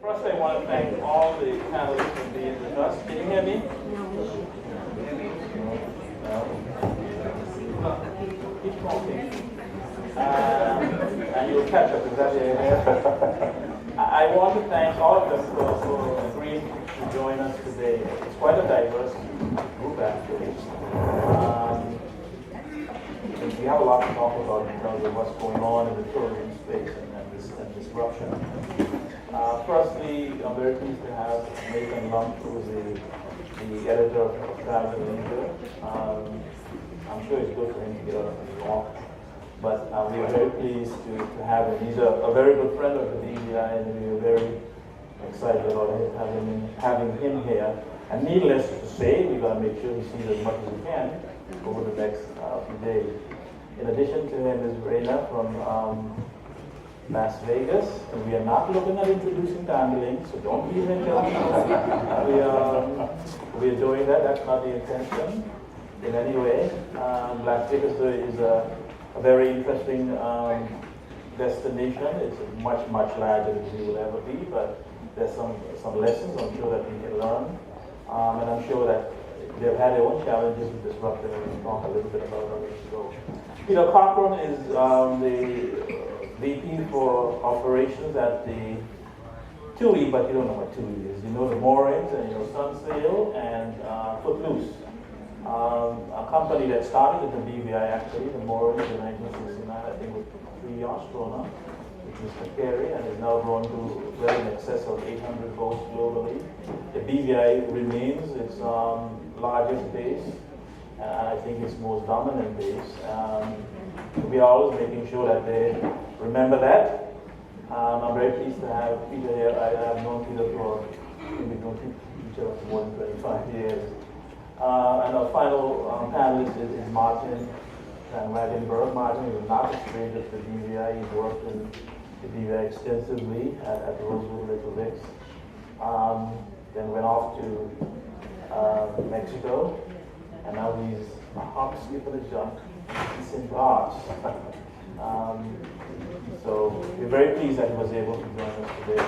First, I want to thank all the panelists for being with us. Can you hear me? No. Keep talking. And you'll catch up. Is that it? I want to thank all of them for agreeing to join us today. It's quite a diverse group, actually. We have a lot to talk about in terms of what's going on in the tourism space and disruption. Firstly, I'm very pleased to have Nathan Lump, who is the editor of Travel and Leisure. I'm sure it's good for him to get out of New York, but we are very pleased to have him. He's a very good friend of the BVI, and we are very excited about having him here. And needless to say, we're going to make sure he sees as much as he can over the next few days. In addition to him is Raina from Las Vegas. And we are not looking at introducing gambling, so don't be even we are doing that. That's not the intention in any way. Las Vegas is a very interesting destination. It's much, much larger than we will ever be, but there's some lessons I'm sure that we can learn. And I'm sure that they've had their own challenges with disruption, and we'll talk a little bit about how they go. Peter Cochran is the VP for operations at the TUI, but you don't know what TUI is. You know the Moorings and you know Sunsail and Footloose. A company that started at the BVI actually, the Moorings in 1969, I think with 3 astronaut, which was Takeri, and has now grown to well in excess of 800 boats globally. The BVI remains its largest base, and I think its most dominant base. We are always making sure that they remember that. I'm very pleased to have Peter here. I have known Peter for, we've known each other for more than 25 years. And our final panelist is Martin Van Wagenberg. Martin is not a stranger to the BVI. He's worked in the BVI extensively at Rosewood Little Vicks. Then went off to Mexico, and now he's a hop, skip, and a jump. He's in bars. So we're very pleased that he was able to join us today.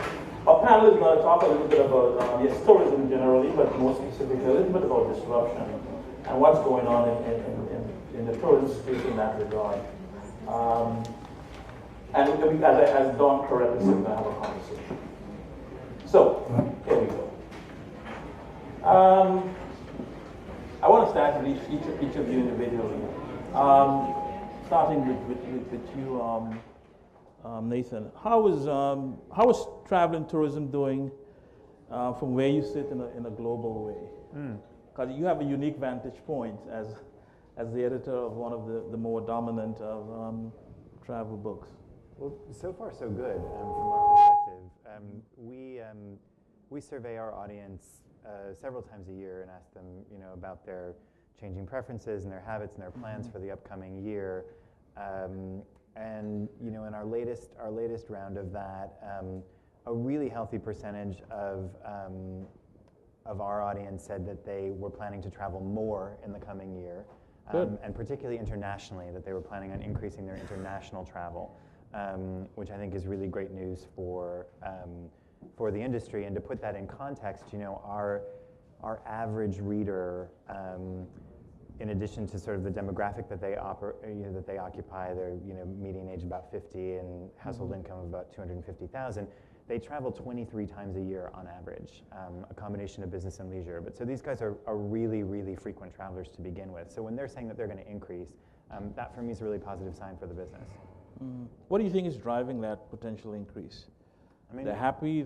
Our panel is going to talk a little bit about, yes, tourism generally, but more specifically a little bit about disruption and what's going on in the tourism space in that regard. And as Don correctly said, we're going to have a conversation. So, here we go. I want to start with each of you individually. Starting with you, Nathan. How is travel and tourism doing from where you sit in a global way? Because you have a unique vantage point as the editor of one of the more dominant of travel books. Well, so far so good from our perspective. We survey our audience several times a year and ask them, about their changing preferences and their habits and their plans for the upcoming year. And in our latest round of that, a really healthy percentage of our audience said that they were planning to travel more in the coming year, and particularly internationally, that they were planning on increasing their international travel, which I think is really great news for the industry. And to put that in context, our average reader, in addition to sort of the demographic that they occupy, their median age about 50 and household income of about 250,000, they travel 23 times a year on average, a combination of business and leisure. But so these guys are really, really frequent travelers to begin with. So when they're saying that they're going to increase, that for me is a really positive sign for the business. What do you think is driving that potential increase? I mean, they're happy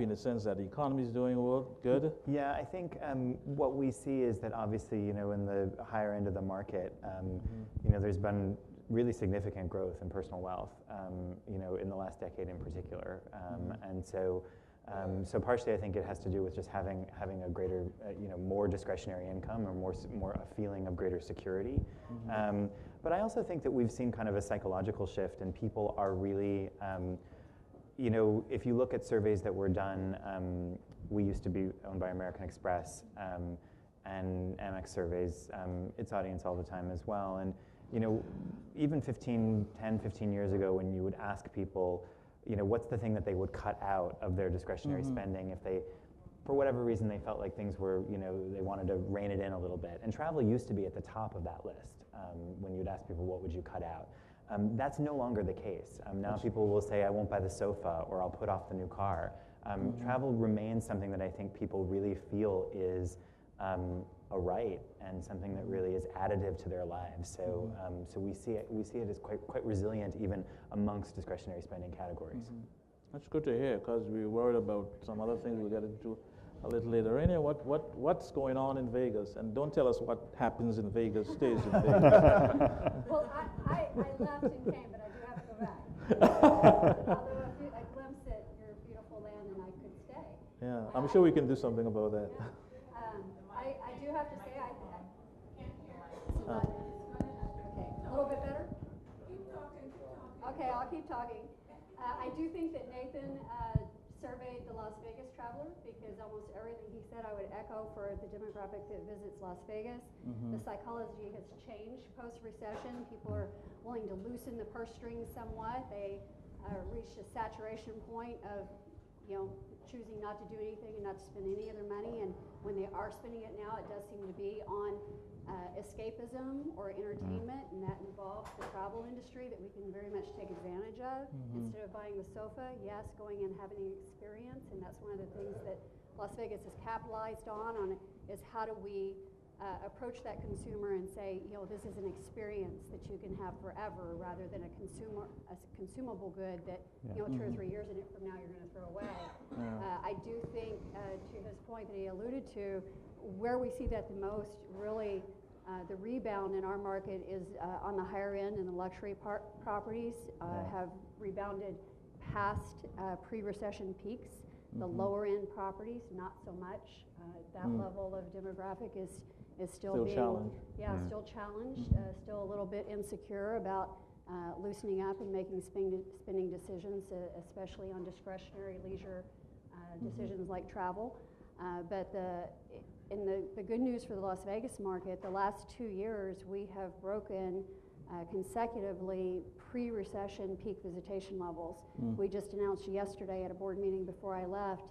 in the sense that the economy is doing well, good? Yeah, I think what we see is that obviously, in the higher end of the market, there's been really significant growth in personal wealth, in the last decade in particular. And so partially I think it has to do with just having a greater, more discretionary income or more a feeling of greater security. But I also think that we've seen kind of a psychological shift, and people are really, if you look at surveys that were done, we used to be owned by American Express, and Amex surveys its audience all the time as well. And even 10, 15 years ago, when you would ask people, what's the thing that they would cut out of their discretionary spending if they, for whatever reason, they felt like things were, they wanted to rein it in a little bit. And travel used to be at the top of that list when you'd ask people, what would you cut out? That's no longer the case. Now people will say, I won't buy the sofa, or I'll put off the new car. Travel remains something that I think people really feel is a right and something that really is additive to their lives. So, so we see it as quite resilient even amongst discretionary spending categories. That's good to hear, because we were worried about some other things we'll get into a little later. Anyway, what's going on in Vegas? And don't tell us what happens in Vegas stays in Vegas. Well, I left and came, but I do have to go back. Although I glimpsed at your beautiful land and I could stay. Yeah, I'm sure we can do something about that. Yeah. I do have to say, okay, a little bit better? Okay, I'll keep talking. I do think that Nathan surveyed the Las Vegas traveler, because almost everything he said I would echo for the demographic that visits Las Vegas. The psychology has changed post-recession. People are willing to loosen the purse strings somewhat. They reached a saturation point of choosing not to do anything and not to spend any of their money. And when they are spending it now, it does seem to be on escapism or entertainment, and that involves the travel industry that we can very much take advantage of. Instead of buying the sofa, yes, going and having an experience, and that's one of the things that Las Vegas has capitalized on is how do we approach that consumer and say, this is an experience that you can have forever, rather than a consumable good that 2 or 3 years in it from now you're going to throw away. I do think, to his point that he alluded to, where we see that the most, really, the rebound in our market is on the higher end, and the luxury properties have rebounded past pre-recession peaks. The lower end properties, not so much. That level of demographic is still being challenged. Yeah, still challenged. Still a little bit insecure about loosening up and making spending decisions, especially on discretionary leisure decisions like travel. But the good news for the Las Vegas market, the last 2 years we have broken consecutively pre-recession peak visitation levels. We just announced yesterday at a board meeting before I left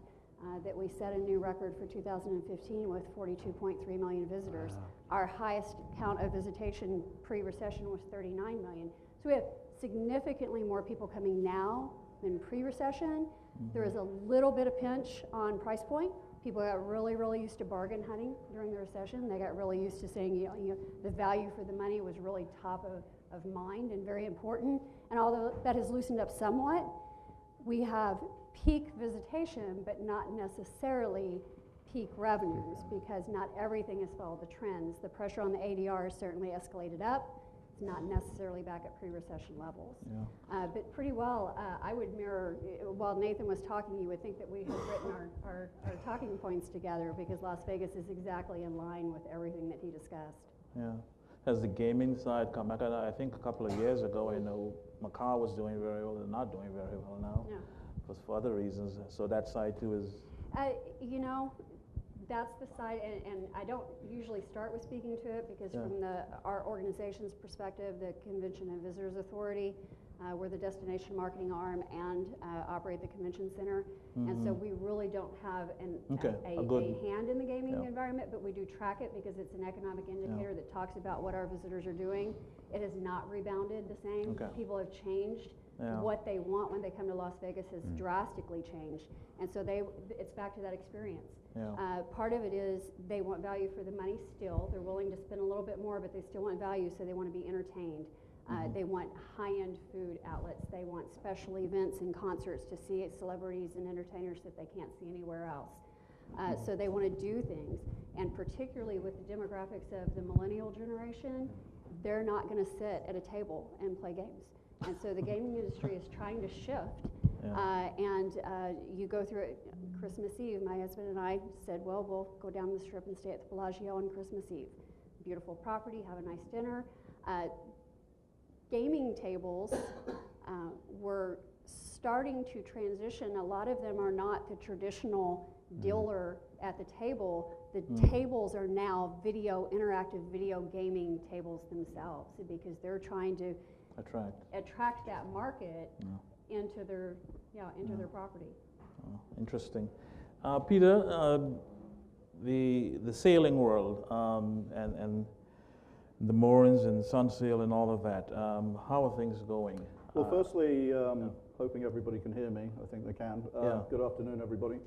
that we set a new record for 2015 with 42.3 million visitors. Our highest count of visitation pre-recession was 39 million. So we have significantly more people coming now than pre-recession. There is a little bit of pinch on price point. People got really, really used to bargain hunting during the recession. They got really used to saying, the value for the money was really top of mind and very important. And although that has loosened up somewhat, we have peak visitation, but not necessarily peak revenues, because not everything has followed the trends. The pressure on the ADR has certainly escalated up. It's not necessarily back at pre-recession levels. But pretty well, I would mirror, while Nathan was talking, you would think that we had written our talking points together, because Las Vegas is exactly in line with everything that he discussed. Yeah. Has the gaming side come back? I think a couple of years ago, I know Macau was doing very well. They're not doing very well now. For other reasons. So that side too is... that's the side, and I don't usually start with speaking to it, because from our organization's perspective, the Convention and Visitors Authority, we're the destination marketing arm and operate the convention center. And so we really don't have a hand in the gaming environment, but we do track it because it's an economic indicator that talks about what our visitors are doing. It has not rebounded the same. People have changed. What they want when they come to Las Vegas has drastically changed. And so it's back to that experience. Part of it is they want value for the money still. They're willing to spend a little bit more, but they still want value, so they want to be entertained. They want high-end food outlets. They want special events and concerts to see celebrities and entertainers that they can't see anywhere else. So they want to do things. And particularly with the demographics of the millennial generation, they're not going to sit at a table and play games. And so the gaming industry is trying to shift. And you go through it. Christmas Eve, my husband and I said, well, we'll go down the strip and stay at the Bellagio on Christmas Eve. Beautiful property, have a nice dinner. Gaming tables were starting to transition. A lot of them are not the traditional dealer at the table. The tables are now interactive video gaming tables themselves, because they're trying to attract that market into their property. Oh, interesting. Peter, the sailing world and the moorings and Sunsail and all of that, how are things going? Well, firstly, hoping everybody can hear me. I think they can. Good afternoon, everybody.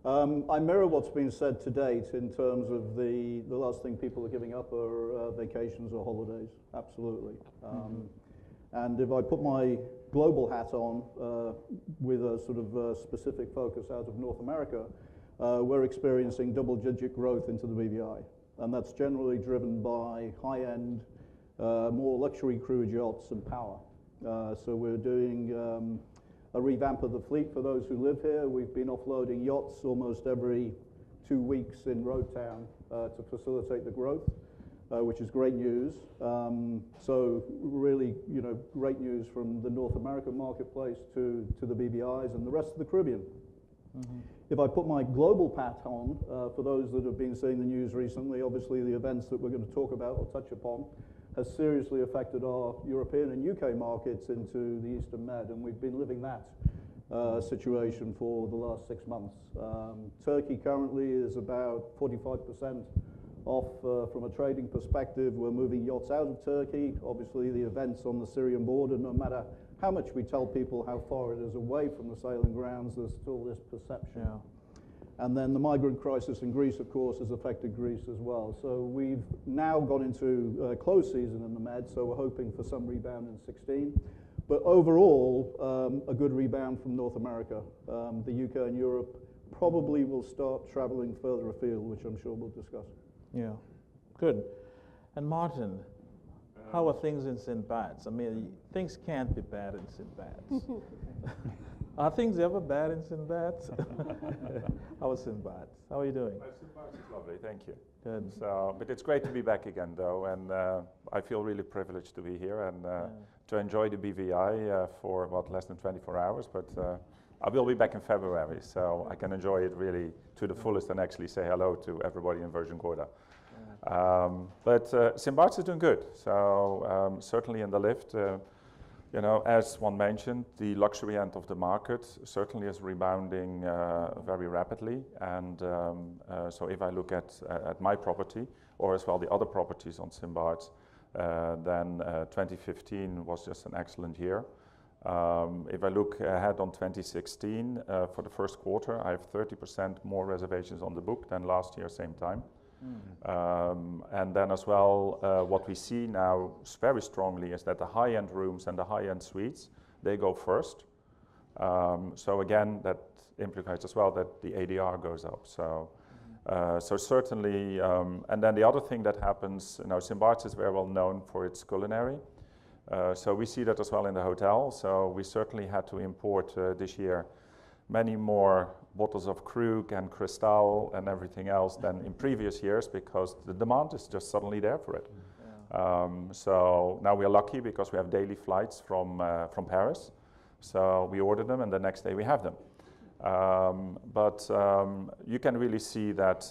I mirror what's been said to date in terms of the last thing people are giving up are vacations or holidays. Absolutely. And if I put my global hat on with a sort of specific focus out of North America, we're experiencing double-digit growth into the BVI. And that's generally driven by high-end, more luxury cruise yachts and power. So we're doing a revamp of the fleet for those who live here. We've been offloading yachts almost every 2 weeks in Road Town to facilitate the growth, which is great news. So really, great news from the North American marketplace to the BVIs and the rest of the Caribbean. If I put my global hat on, for those that have been seeing the news recently, obviously the events that we're going to talk about or touch upon has seriously affected our European and UK markets into the Eastern Med, and we've been living that situation for the last 6 months. Turkey currently is about 45% off from a trading perspective. We're moving yachts out of Turkey. Obviously the events on the Syrian border, no matter how much we tell people how far it is away from the sailing grounds, there's still this perception. Yeah. And then the migrant crisis in Greece, of course, has affected Greece as well. So we've now gone into close season in the Med, so we're hoping for some rebound in 16. But overall, a good rebound from North America. The UK and Europe probably will start traveling further afield, which I'm sure we'll discuss. Yeah, good. And Martin, how are things in St. Bart's? I mean, things can't be bad in St. Bart's. Are things ever bad in St. Bart's? How is St. Bart's? How are you doing? St. Bart's is lovely, thank you. Good. So, but it's great to be back again, though, and I feel really privileged to be here and to enjoy the BVI for less than 24 hours. But I will be back in February, so I can enjoy it really to the fullest and actually say hello to everybody in Virgin Gorda. But St. Bart's is doing good. So certainly in the lift. As one mentioned, the luxury end of the market certainly is rebounding very rapidly. And so if I look at my property, or as well the other properties on St. Bart's, then 2015 was just an excellent year. If I look ahead on 2016, for the first quarter, I have 30% more reservations on the book than last year, same time. And then as well, what we see now very strongly is that the high-end rooms and the high-end suites, they go first. So again, that implicates as well that the ADR goes up. So certainly, and then the other thing that happens, St. Bart's is very well known for its culinary. So we see that as well in the hotel. So we certainly had to import this year many more bottles of Krug and Cristal and everything else than in previous years, because the demand is just suddenly there for it. So now we are lucky because we have daily flights from Paris. So we order them and the next day we have them. But you can really see that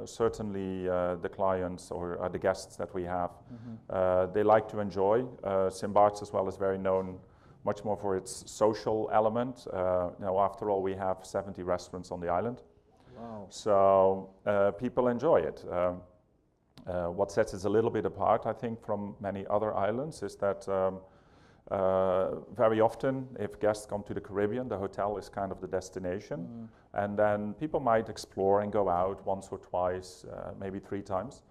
certainly the clients or the guests that we have, they like to enjoy. St. Bart's as well is very known much more for its social element. After all, we have 70 restaurants on the island. Wow. So people enjoy it. What sets it a little bit apart, I think, from many other islands is that very often, if guests come to the Caribbean, the hotel is kind of the destination. And then people might explore and go out once or twice, maybe 3 times.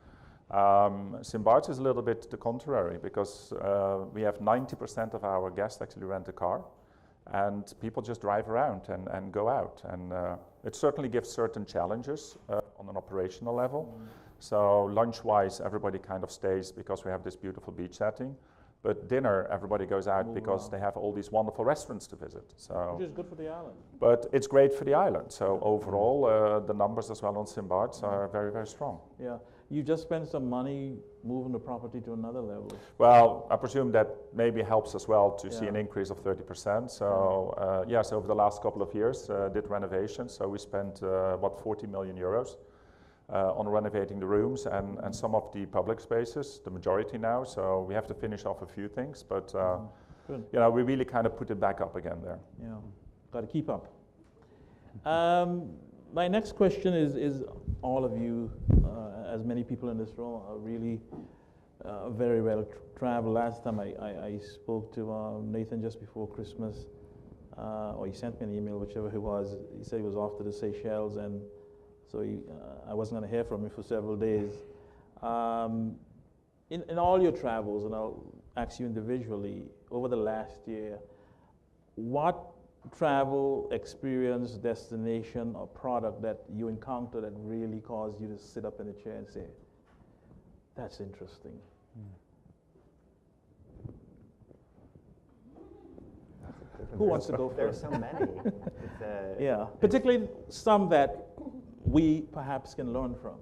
St. Bart's is a little bit the contrary, because we have 90% of our guests actually rent a car, and people just drive around and go out. And it certainly gives certain challenges on an operational level. So lunch-wise, everybody kind of stays because we have this beautiful beach setting. But dinner, everybody goes out because they have all these wonderful restaurants to visit. So, which is good for the island. But it's great for the island. So overall, the numbers as well on St. Bart's are very, very strong. Yeah. You just spent some money moving the property to another level. Well, I presume that maybe helps as well to see an increase of 30%. So yes, over the last couple of years, did renovations. So we spent 40 million euros on renovating the rooms and some of the public spaces, the majority now. So we have to finish off a few things, but Good. you know, we really kind of put it back up again there. Yeah, got to keep up. My next question is all of you, as many people in this room, are really very well traveled. Last time I spoke to Nathan just before Christmas, or he sent me an email, whichever he was. He said he was off to the Seychelles, and so I wasn't going to hear from him for several days. In all your travels, and I'll ask you individually, over the last year, what travel experience, destination, or product that you encountered that really caused you to sit up in a chair and say, that's interesting? Who wants to go There's first? so many. It's, Yeah, particularly some that we perhaps can learn from.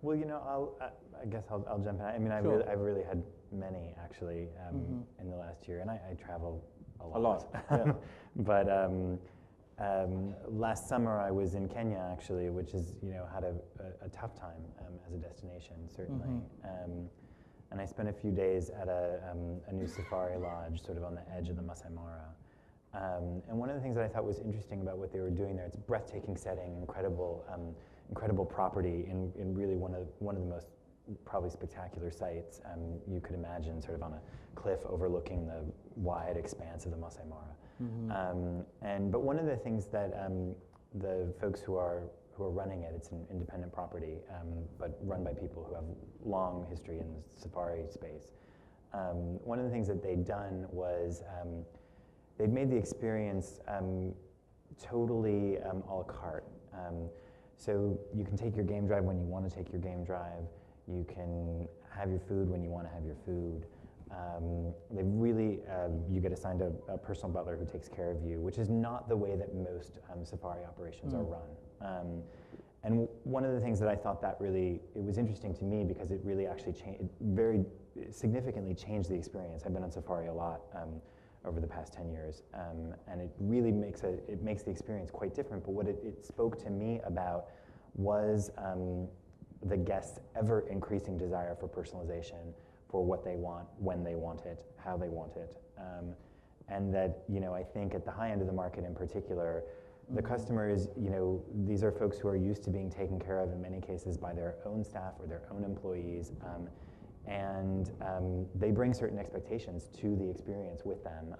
Well, you know, I guess I'll jump in. I mean, Sure. I've really had many actually in the last year, and I travel a lot. A lot, yeah. But last summer I was in Kenya actually, which is, you know, had a tough time as a destination certainly. And I spent a few days at a new safari lodge, sort of on the edge of the Masai Mara. And one of the things that I thought was interesting about what they were doing there, it's breathtaking setting, incredible property in really one of the most probably spectacular sites you could imagine, sort of on a cliff overlooking the wide expanse of the Masai Mara. But one of the things that the folks who are running it, it's an independent property, but run by people who have long history in the safari space. One of the things that they'd done was they'd made the experience totally a la carte. So you can take your game drive when you want to take your game drive. You can have your food when you want to have your food. They really, you get assigned a personal butler who takes care of you, which is not the way that most safari operations are run. And one of the things that I thought that really, it was interesting to me because it really actually very significantly changed the experience. I've been on safari a lot over the past 10 years, and it really makes the experience quite different. But what it spoke to me about was the guests' ever increasing desire for personalization, for what they want, when they want it, how they want it. And that, you know, I think at the high end of the market in particular, the customers, you know, these are folks who are used to being taken care of in many cases by their own staff or their own employees. And they bring certain expectations to the experience with them.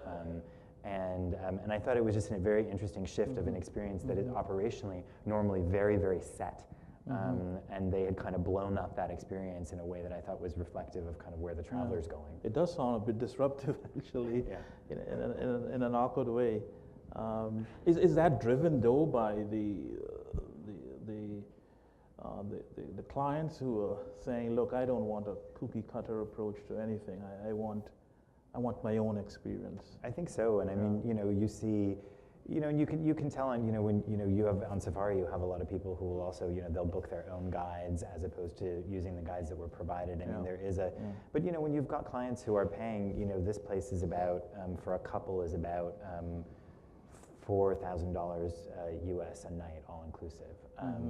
And I thought it was just a very interesting shift of an experience that is operationally normally very, very set. And they had kind of blown up that experience in a way that I thought was reflective of kind of where the traveler's going. It does sound a bit disruptive, actually, in an awkward way. Is that driven though by the clients who are saying, "Look, I don't want a cookie cutter approach to anything. I want my own experience." I think so, and I mean, you know, you see. You know, and you can tell on, you know, when, you know, you have on safari, you have a lot of people who will also, you know, they'll book their own guides as opposed to using the guides that were provided. I mean, there is but you know, when you've got clients who are paying, you know, this place is about, for a couple is about $4,000 US a night, all inclusive.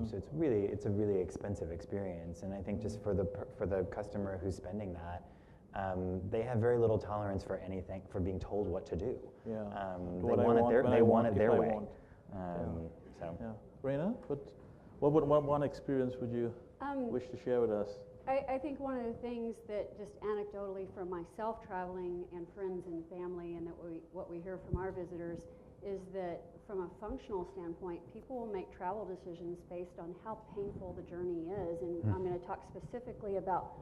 So it's a really expensive experience, and I think just for the customer who's spending that, they have very little tolerance for anything, for being told what to do. Yeah. They want it their way. So. Yeah. Raina, what one experience would you wish to share with us? I think one of the things that just anecdotally from myself traveling and friends and family, and that what we hear from our visitors, is that from a functional standpoint, people will make travel decisions based on how painful the journey is. And I'm going to talk specifically about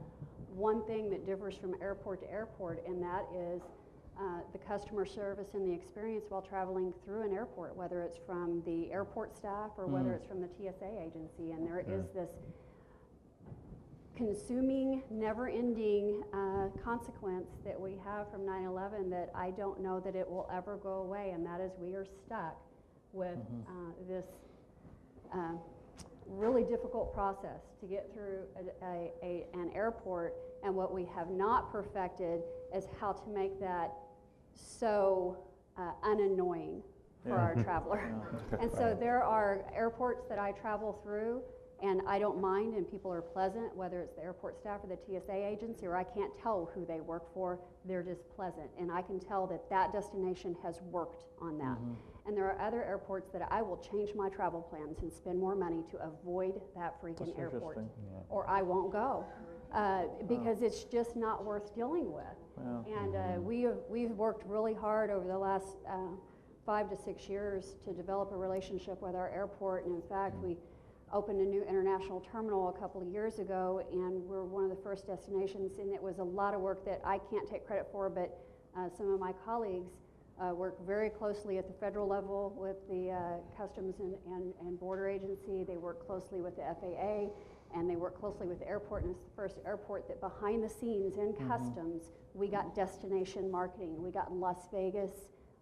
one thing that differs from airport to airport, and that is the customer service and the experience while traveling through an airport, whether it's from the airport staff or whether it's from the TSA agency. And there is this consuming, never-ending consequence that we have from 9/11 that I don't know that it will ever go away, and that is we are stuck with this really difficult process to get through an airport, and what we have not perfected is how to make that so unannoying for our traveler. And so there are airports that I travel through, And I don't mind, and people are pleasant, whether it's the airport staff or the TSA agency, or I can't tell who they work for, they're just pleasant. And I can tell that that destination has worked on that. And there are other airports that I will change my travel plans and spend more money to avoid that freaking That's airport. interesting. Or I won't go, because it's just not worth dealing with. Yeah. And we've worked really hard over the last 5 to 6 years to develop a relationship with our airport. And in fact, we opened a new international terminal a couple of years ago, and we're one of the first destinations, and it was a lot of work that I can't take credit for, but some of my colleagues work very closely at the federal level with the Customs and Border Agency. They work closely with the FAA, and they work closely with the airport, and it's the first airport that behind the scenes in Customs, we got destination marketing. We got Las Vegas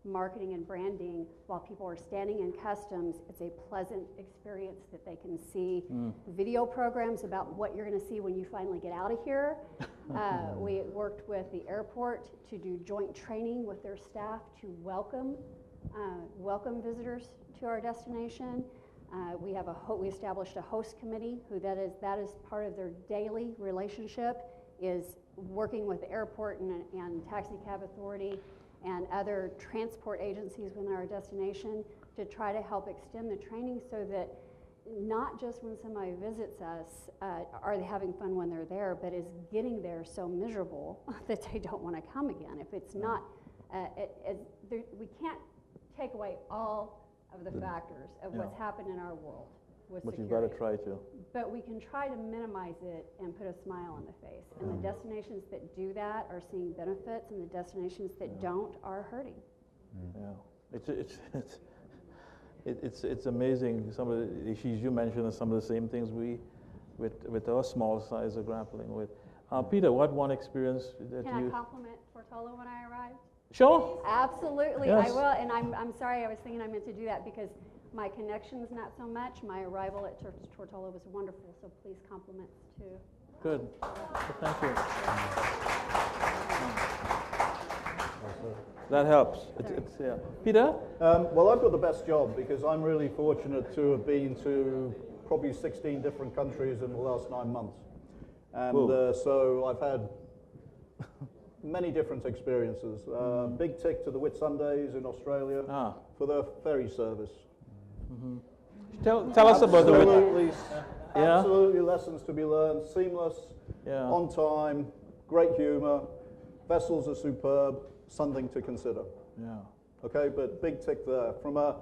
marketing and branding while people are standing in Customs. It's a pleasant experience that they can see video programs about what you're going to see when you finally get out of here. We worked with the airport to do joint training with their staff to welcome visitors to our destination. We established a host committee who that is part of their daily relationship, is working with the airport and taxi cab authority and other transport agencies within our destination to try to help extend the training so that not just when somebody visits us are they having fun when they're there, but is getting there so miserable that they don't want to come again. If it's not, we can't take away all of the factors of what's happened in our world with But you've security. got to try to. But we can try to minimize it and put a smile on the face. And the destinations that do that are seeing benefits, and the destinations that don't are hurting. Yeah, it's amazing. Some of the issues you mentioned are some of the same things we, with our small size, are grappling with. Peter, what one experience that Can I you? compliment Tortola when I arrived? Sure. Absolutely, Yes. I will. And I'm sorry, I was thinking I meant to do that because my connections not so much. My arrival at Tortola was wonderful, so please compliments to. Good. Well, thank you. That helps. Yeah. Peter? Well, I've got the best job because I'm really fortunate to have been to probably 16 different countries in the last 9 months. And so I've had many different experiences. Big tick to the Whitsundays in Australia for their ferry service. Tell us about the Absolutely, absolutely lessons to be learned, seamless, on time, great humor, vessels are superb, something to consider. Yeah. Okay, but big tick there. From a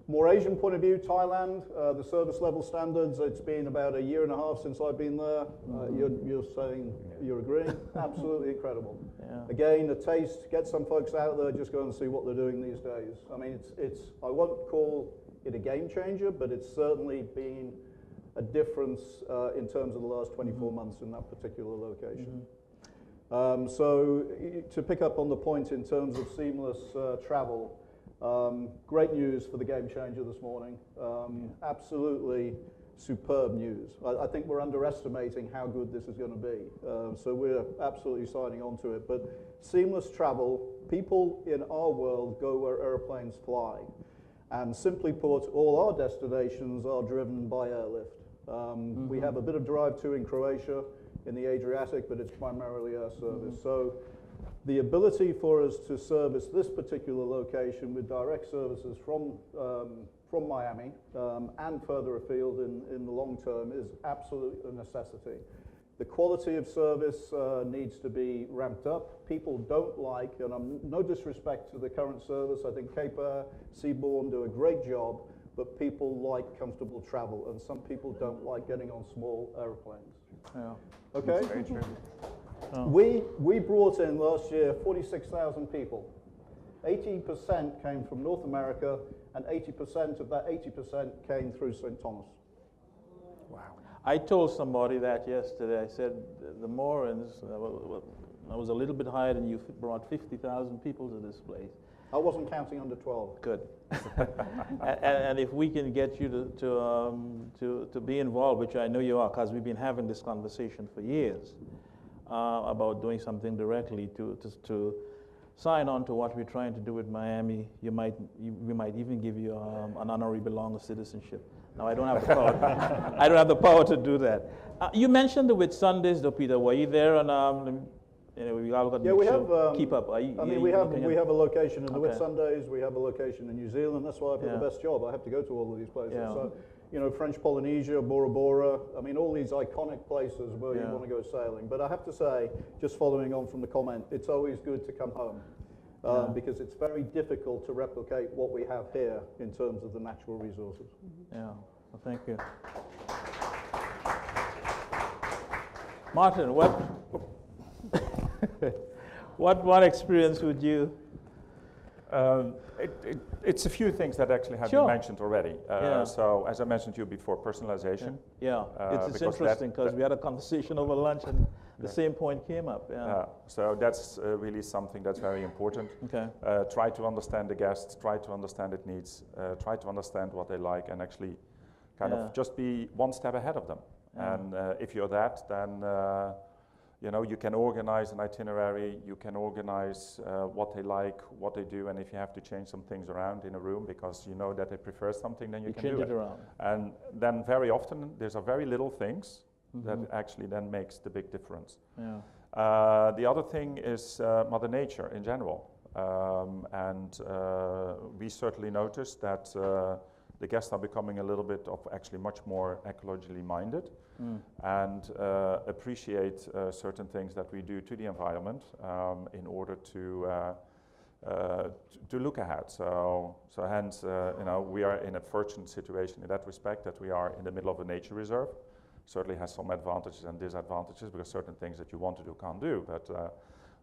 more Asian point of view, Thailand, the service level standards, it's been about 1.5 years since I've been there. You're saying, you're agreeing? Absolutely incredible. Yeah. Again, a taste, get some folks out there, just go and see what they're doing these days. I mean, it's I won't call it a game changer, but it's certainly been a difference in terms of the last 24 months in that particular location. So to pick up on the point in terms of seamless travel, great news for the Game Changer this morning. Absolutely superb news. I think we're underestimating how good this is going to be. So we're absolutely signing on to it. But seamless travel, people in our world go where airplanes fly. And simply put, all our destinations are driven by airlift. We have a bit of drive to in Croatia, in the Adriatic, but it's primarily air service. So the ability for us to service this particular location with direct services from Miami and further afield in the long term is absolutely a necessity. The quality of service needs to be ramped up. People don't like, and no disrespect to the current service, I think Cape Air, Seabourn do a great job, but people like comfortable travel, and some people don't like getting on small airplanes. Yeah. Okay? Very true. We brought in last year 46,000 people. 80% came from North America, and 80% of that 80% came through St. Thomas. Wow. I told somebody that yesterday. I said the Morans, I was a little bit higher than you, brought 50,000 people to this place. I wasn't counting under 12. Good. and if we can get you to be involved, which I know you are, because we've been having this conversation for years about doing something directly to sign on to what we're trying to do with Miami. We might even give you an honorary belonging citizenship. No, I don't have the power. I don't have the power to do that. You mentioned the Whit Sundays, though, Peter. Were you there? And we all got Yeah, we have. keep up. We have a location in the Whit Sundays. We have a location in New Zealand. That's why I've got the best job. I have to go to all of these places. Yeah. So, French Polynesia, Bora Bora. I mean, all these iconic places where you want to go sailing. But I have to say, just following on from the comment, it's always good to come home. Because it's very difficult to replicate what we have here in terms of the natural resources. Yeah, well, thank you. Martin, what one experience would you? It's a few things that actually have been mentioned already. So, as I mentioned to you before, personalization. Yeah, it's interesting because we had a conversation over lunch and the same point came up. So that's really something that's very important. Okay. Try to understand the guests, try to understand their needs, try to understand what they like, and actually kind of just be one step ahead of them. And if you're that, then you can organize an itinerary, you can organize what they like, what they do, and if you have to change some things around in a room because you know that they prefer something, then you can change do it around. And then very often there's a very little things that actually then makes the big difference. The other thing is Mother Nature in general. We certainly noticed that the guests are becoming a little bit of actually much more ecologically minded and appreciate certain things that we do to the environment in order to look ahead. So hence, we are in a fortunate situation in that respect that we are in the middle of a nature reserve. Certainly has some advantages and disadvantages because certain things that you want to do can't do, but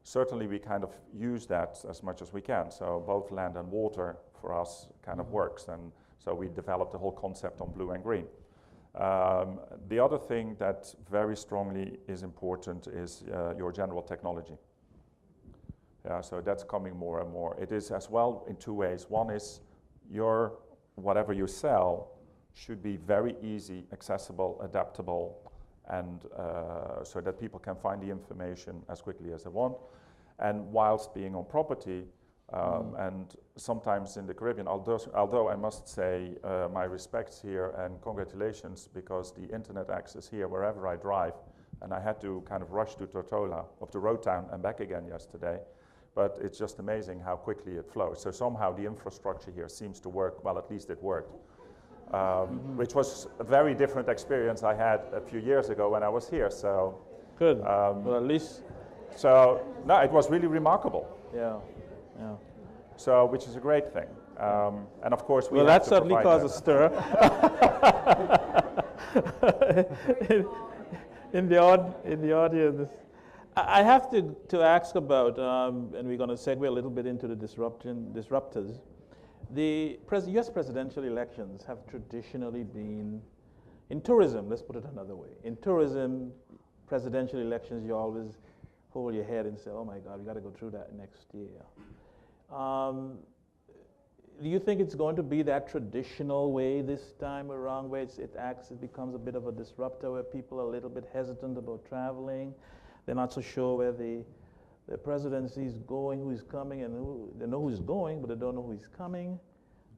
certainly we kind of use that as much as we can. So both land and water for us kind of works, and so we developed the whole concept on blue and green. The other thing that very strongly is important is your general technology. So that's coming more and more. It is as well in two ways. One is whatever you sell should be very easy, accessible, adaptable, and so that people can find the information as quickly as they want. And whilst being on property, and sometimes in the Caribbean, although I must say my respects here and congratulations, because the internet access here wherever I drive, and I had to kind of rush to Tortola, up to Road Town and back again yesterday, but it's just amazing how quickly it flows. So somehow the infrastructure here seems to work, well, at least it worked. Which was a very different experience I had a few years ago when I was here. So good. Well, at least. So no, it was really remarkable. Yeah. So which is a great thing. And of course we. Well, that certainly caused a stir in the audience. I have to ask about, and we're going to segue a little bit into the disruptors. The US presidential elections have traditionally been, in tourism, let's put it another way. In tourism, presidential elections, you always hold your head and say, oh my God, we got to go through that next year. Do you think it's going to be that traditional way this time around, where it becomes a bit of a disruptor, where people are a little bit hesitant about traveling? They're not so sure where the presidency is going, who is coming, and they know who's going, but they don't know who's coming.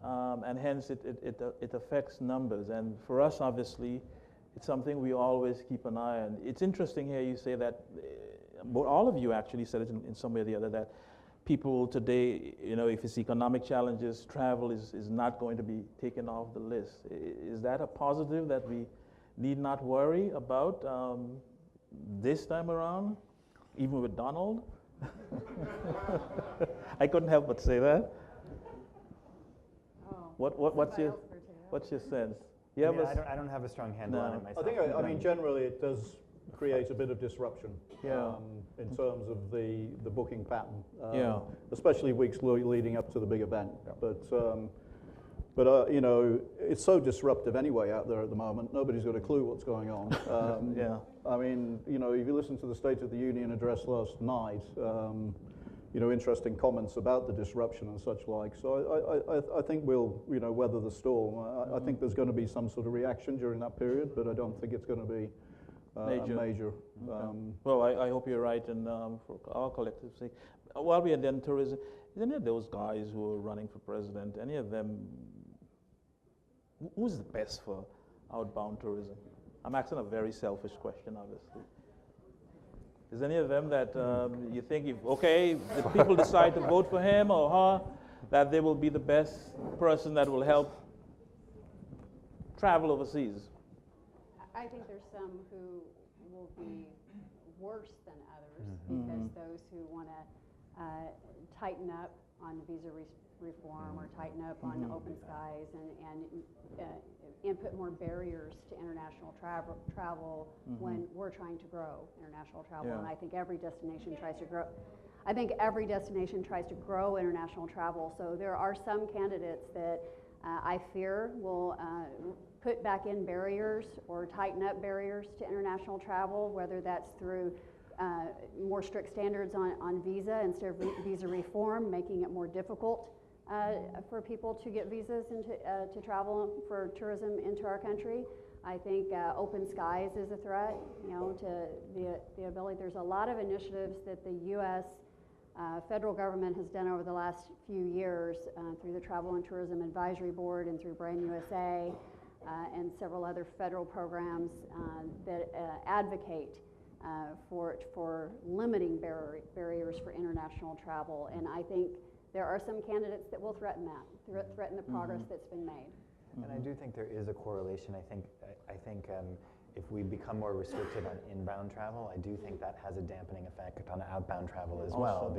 And hence, it affects numbers. And for us, obviously, it's something we always keep an eye on. It's interesting here you say that, all of you actually said it in some way or the other, that people today, if it's economic challenges, travel is not going to be taken off the list. Is that a positive that we need not worry about this time around, even with Donald? I couldn't help but say that. What's your sense? I don't have a strong handle on it myself. I mean, generally it does create a bit of disruption in terms of the booking pattern, especially weeks leading up to the big event. But it's so disruptive anyway out there at the moment. Nobody's got a clue what's going on. I mean, if you listen to the State of the Union address last night, interesting comments about the disruption and such like. So I think we'll, weather the storm. I think there's going to be some sort of reaction during that period, but I don't think it's going to be major. Well, I hope you're right, and for our collective sake. While we are in tourism, is any of those guys who are running for president, any of them who's the best for outbound tourism? I'm asking a very selfish question, obviously. Is any of them that you think, if people decide to vote for him or her, that they will be the best person that will help travel overseas? I think there's some who will be worse than others because those who want to tighten up on visa reform or tighten up on open skies and put more barriers to international travel when we're trying to grow international travel. And I think every destination tries to grow. I think every destination tries to grow international travel. So there are some candidates that I fear will put back in barriers or tighten up barriers to international travel, whether that's through more strict standards on visa instead of visa reform, making it more difficult for people to get visas and to travel for tourism into our country. I think open skies is a threat, to the ability. There's a lot of initiatives that the U.S. Federal government has done over the last few years through the Travel and Tourism Advisory Board and through Brand USA and several other federal programs that advocate for limiting barriers for international travel. And I think there are some candidates that will threaten that, threaten the progress that's been made. And I do think there is a correlation. I think if we become more restricted on inbound travel, I do think that has a dampening effect on outbound travel as well,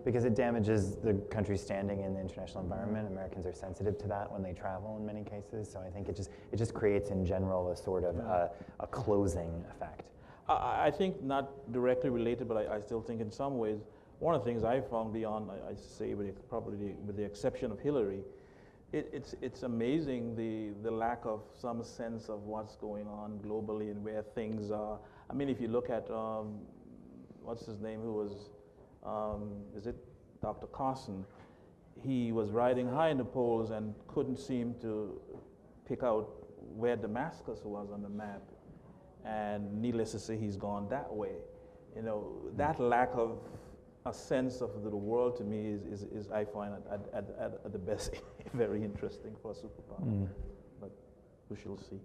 because it damages the country's standing in the international environment. Americans are sensitive to that when they travel in many cases. So I think it just creates in general a sort of a closing effect. I think not directly related, but I still think in some ways, one of the things I found beyond, I say probably with the exception of Hillary, it's amazing the lack of some sense of what's going on globally and where things are. I mean, if you look at, what's his name, who was, is it Dr. Carson? He was riding high in the polls and couldn't seem to pick out where Damascus was on the map. And needless to say, he's gone that way. That lack of a sense of the world to me is I find at the best very interesting for a superpower. But we shall see.